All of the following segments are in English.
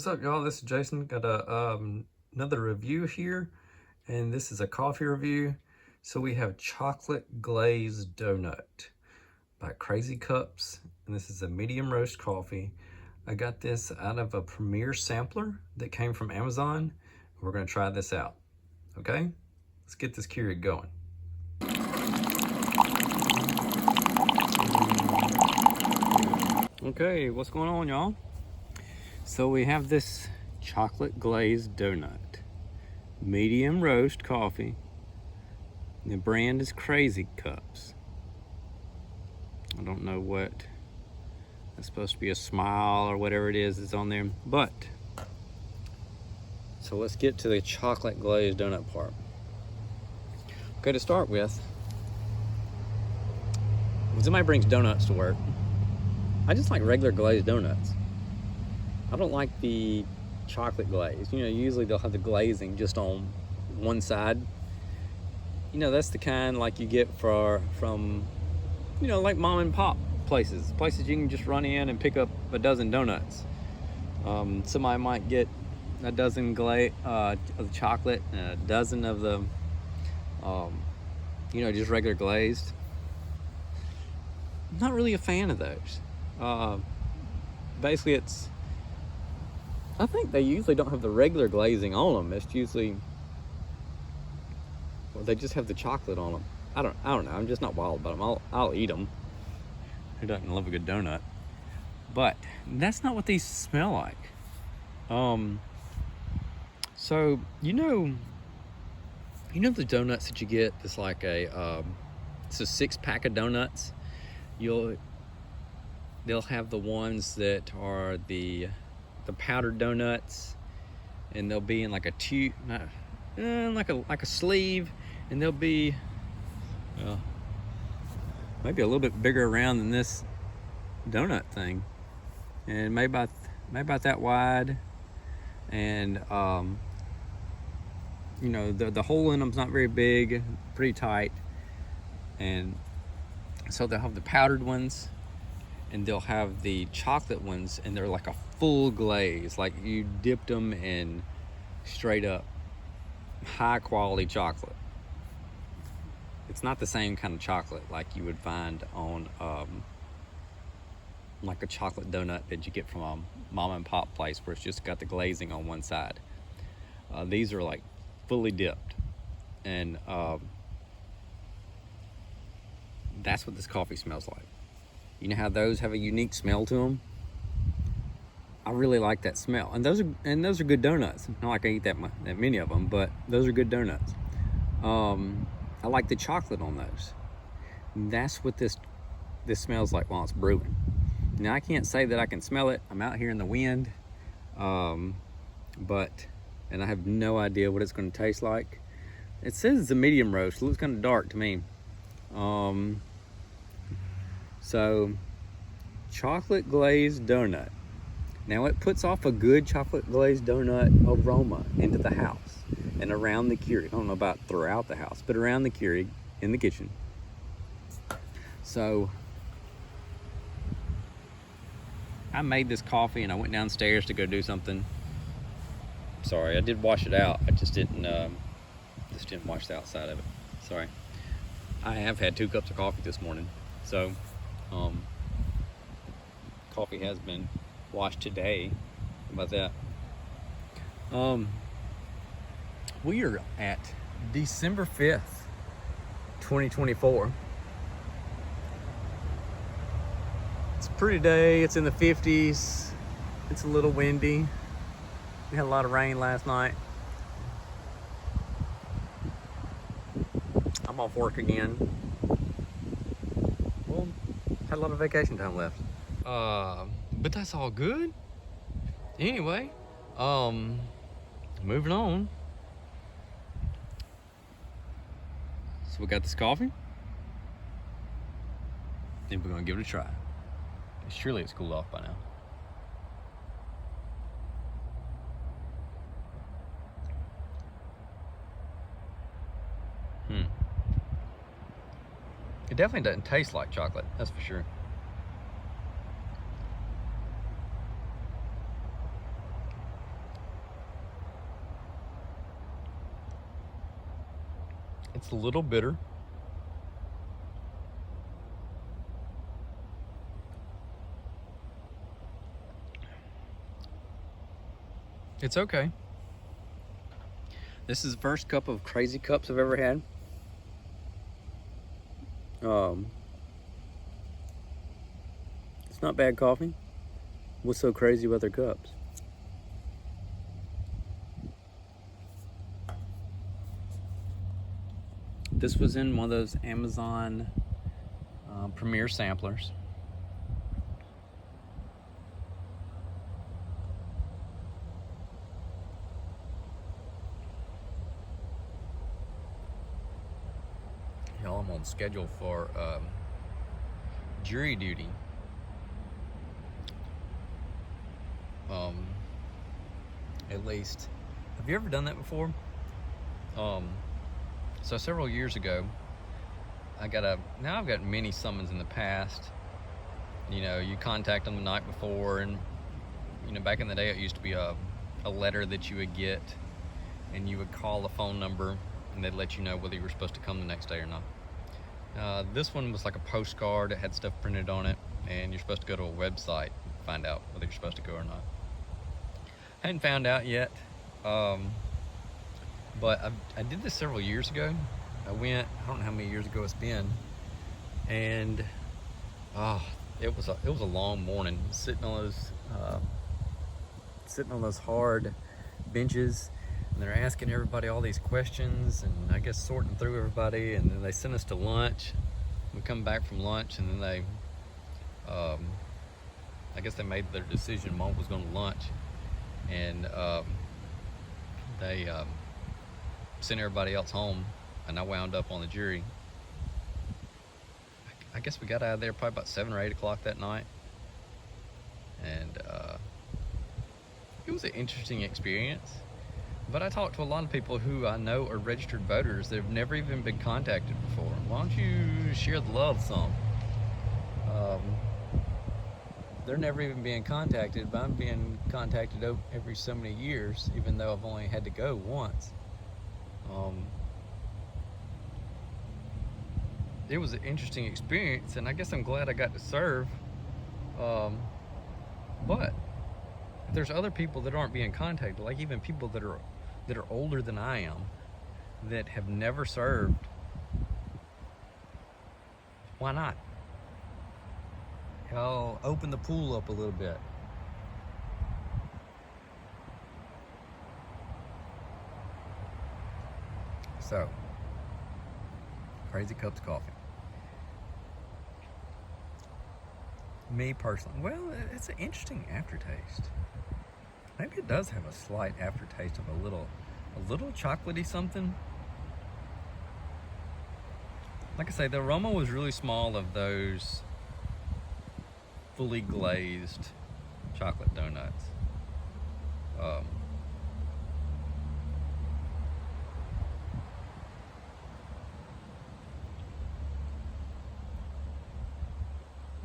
What's up, y'all? This is Jason. Got another review here, and this is a coffee review. So we have chocolate glazed donut by Crazy Cups, and this is a medium roast coffee. I got this out of a Premier sampler that came from Amazon. We're gonna try this out. Okay, let's get this Keurig going. Okay, what's going on, y'all? So we have this chocolate glazed donut, medium roast coffee. The brand is Crazy Cups. I don't know what it's supposed to be, a smile or whatever it is that's on there, but so let's get to the chocolate glazed donut part. Okay, to start with, when somebody brings donuts to work, I just like regular glazed donuts. I don't like the chocolate glaze. You know, usually they'll have the glazing just on one side. You know, that's the kind like you get from, you know, like mom and pop places you can just run in and pick up a dozen donuts. Somebody might get a dozen of the chocolate and a dozen of the, you know, just regular glazed. I'm not really a fan of those. Basically, I think they usually don't have the regular glazing on them. It's usually, well, they just have the chocolate on them. I don't know. I'm just not wild about them. I'll eat them. Who doesn't love a good donut? But that's not what these smell like. So you know the donuts that you get. It's like it's a 6-pack of donuts. They'll have the ones that are the powdered donuts, and they'll be in like a tube, like a sleeve, and they'll be maybe a little bit bigger around than this donut thing, and maybe about that wide, and you know, the hole in them's not very big, pretty tight, and so they'll have the powdered ones, and they'll have the chocolate ones, and they're like a full glaze, like you dipped them in straight up high quality chocolate. It's not the same kind of chocolate like you would find on like a chocolate donut that you get from a mom and pop place where it's just got the glazing on one side. These are like fully dipped, and that's what this coffee smells like. You know how those have a unique smell to them? I really like that smell, and those are good donuts. Not like I eat that many of them, but those are good donuts. I like the chocolate on those. That's what this smells like while it's brewing. Now I can't say that I can smell it. I'm out here in the wind, and I have no idea what it's going to taste like. It says it's a medium roast. It looks kind of dark to me. So, chocolate glazed donut. Now it puts off a good chocolate glazed donut aroma into the house and around the Keurig. I don't know about throughout the house, but around the Keurig in the kitchen. So I made this coffee and I went downstairs to go do something. Sorry, I did wash it out. I just didn't wash the outside of it. Sorry. I have had 2 cups of coffee this morning, so coffee has been washed today. How about that? We are at December 5th, 2024. It's a pretty day. It's in the 50s. It's a little windy. We had a lot of rain last night. I'm off work again. Well, had a lot of vacation time left. But that's all good. Anyway, moving on. So we got this coffee, and we're gonna give it a try. Surely it's cooled off by now. It definitely doesn't taste like chocolate, that's for sure. It's a little bitter. It's okay. This is the first cup of Crazy Cups I've ever had. It's not bad coffee. What's so crazy about their cups? This was in one of those Amazon Premier samplers. Y'all, I'm on schedule for jury duty. At least, have you ever done that before? So several years ago, I've gotten many summons in the past. You know, you contact them the night before, and you know, back in the day, it used to be a letter that you would get, and you would call a phone number, and they'd let you know whether you were supposed to come the next day or not. This one was like a postcard. It had stuff printed on it, and you're supposed to go to a website and find out whether you're supposed to go or not. I hadn't found out yet, but I did this several years ago. I went, I don't know how many years ago it's been, and it was a long morning, sitting on those hard benches, and they're asking everybody all these questions, and I guess sorting through everybody, and then they sent us to lunch. We come back from lunch, and then they, I guess they made their decision. Mom was going to lunch, and they sent everybody else home, and I wound up on the jury. I guess we got out of there probably about 7 or 8 o'clock that night, and it was an interesting experience. But I talked to a lot of people who I know are registered voters that have never even been contacted before. Why don't you share the love some? They're never even being contacted, but I'm being contacted every so many years, even though I've only had to go once. It was an interesting experience, and I guess I'm glad I got to serve. But there's other people that aren't being contacted, like even people that are older than I am, that have never served. Why not? I'll open the pool up a little bit. So, Crazy Cups coffee. Me personally, well, it's an interesting aftertaste. Maybe it does have a slight aftertaste of a little chocolatey something. Like I say, the aroma was really small of those fully glazed chocolate donuts.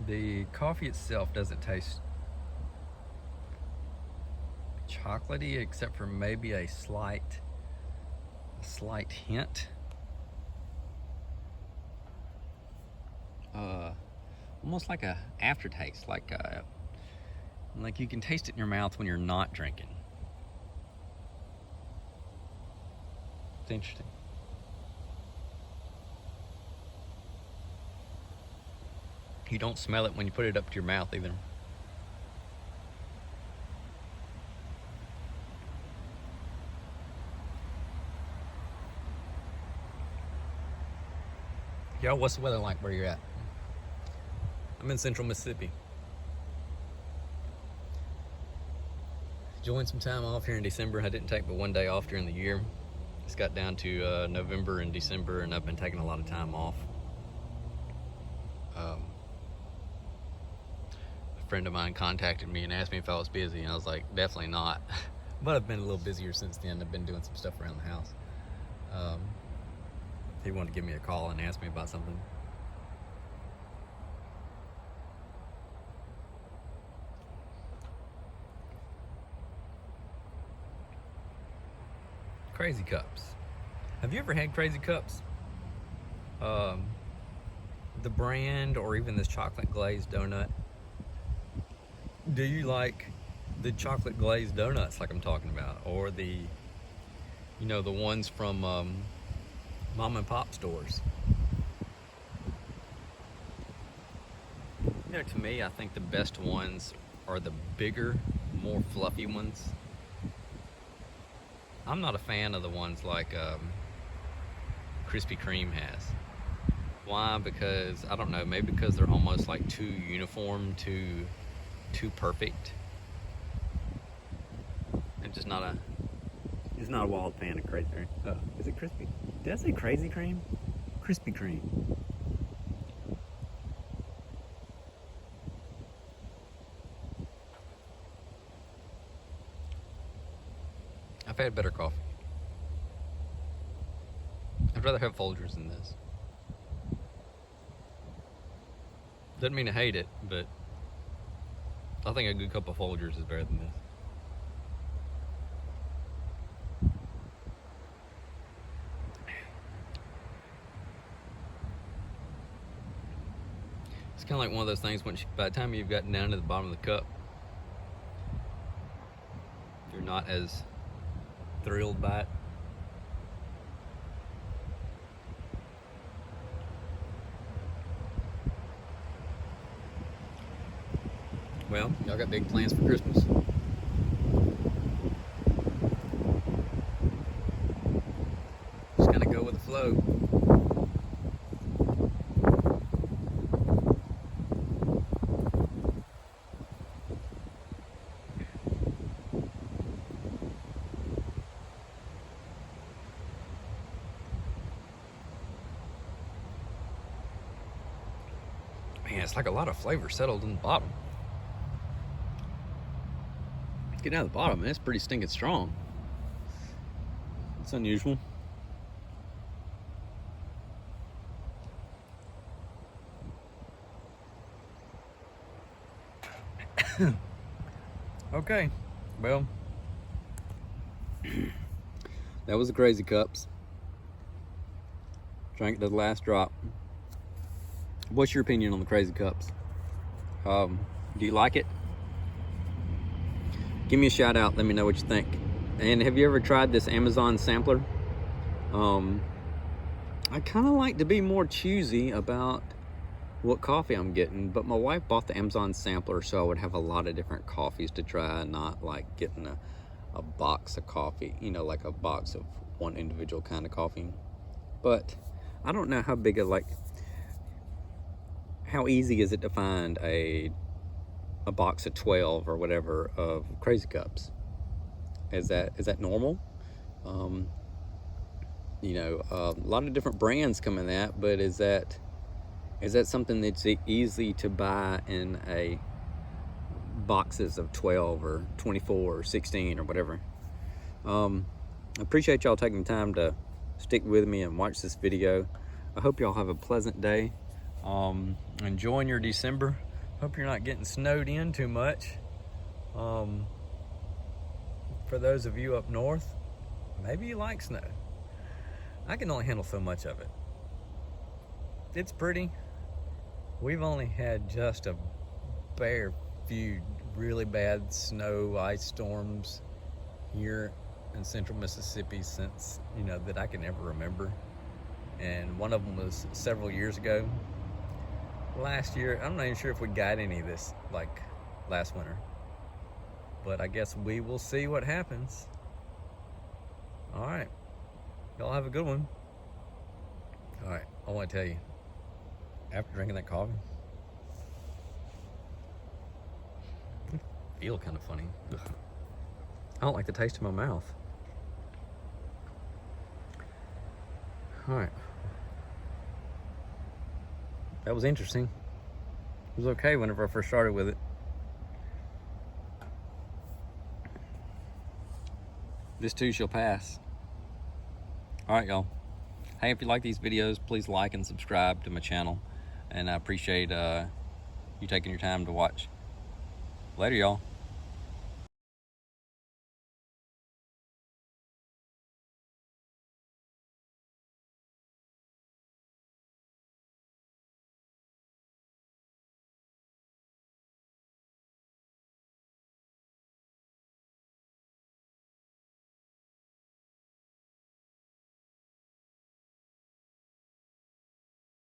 The coffee itself doesn't taste chocolatey, except for maybe a slight hint. Almost like a aftertaste, like you can taste it in your mouth when you're not drinking. It's interesting. You don't smell it when you put it up to your mouth either. Y'all, what's the weather like where you're at? I'm in central Mississippi. Enjoying some time off here in December. I didn't take but one day off during the year. It's got down to November and December, and I've been taking a lot of time off. A friend of mine contacted me and asked me if I was busy, and I was like, definitely not. But I've been a little busier since then. I've been doing some stuff around the house. He wanted to give me a call and ask me about something. Crazy Cups. Have you ever had Crazy Cups? the brand or even this chocolate glazed donut. Do you like the chocolate glazed donuts like I'm talking about, or the, you know, the ones from mom and pop stores? You know, to me, I think the best ones are the bigger, more fluffy ones. I'm not a fan of the ones like Krispy Kreme has. Why? Because, I don't know, maybe because they're almost like too uniform, too perfect. I'm just not a wild fan of Crazy Kreme. Is it Krispy? Did I say Crazy Kreme? Krispy Kreme. I've had better coffee. I'd rather have Folgers than this. Doesn't mean I hate it, but I think a good cup of Folgers is better than this. It's kind of like one of those things, by the time you've gotten down to the bottom of the cup, you're not as thrilled by it. Well, y'all got big plans for Christmas? Just kind of go with the flow. Man, it's like a lot of flavor settled in the bottom. Getting out of the bottom, man, it's pretty stinking strong. It's unusual. Okay, well, that was the Crazy Cups. Drank it to the last drop. What's your opinion on the Crazy Cups? Do you like it? Give me a shout out. Let me know what you think. And have you ever tried this Amazon sampler? I kind of like to be more choosy about what coffee I'm getting, but my wife bought the Amazon sampler so I would have a lot of different coffees to try, not like getting a box of coffee, you know, like a box of one individual kind of coffee. But I don't know how big how easy is it to find a box of 12 or whatever of Crazy Cups? Is that normal? You know, a lot of different brands come in that, but is that something that's easy to buy in a boxes of 12 or 24 or 16 or whatever? I appreciate y'all taking the time to stick with me and watch this video. I hope y'all have a pleasant day. Enjoying your December. Hope you're not getting snowed in too much. For those of you up north, maybe you like snow. I can only handle so much of it. It's pretty. We've only had just a bare few really bad snow, ice storms here in central Mississippi since, you know, that I can ever remember. And one of them was several years ago. Last year, I'm not even sure if we got any of this like last winter, but I guess we will see what happens. All right, y'all have a good one. All right, I want to tell you, after drinking that coffee, I feel kind of funny. Ugh. I don't like the taste in my mouth. All right. That was interesting. It was okay whenever I first started with it. This too shall pass. All right, y'all. Hey, if you like these videos, please like and subscribe to my channel. And I appreciate you taking your time to watch. Later, y'all.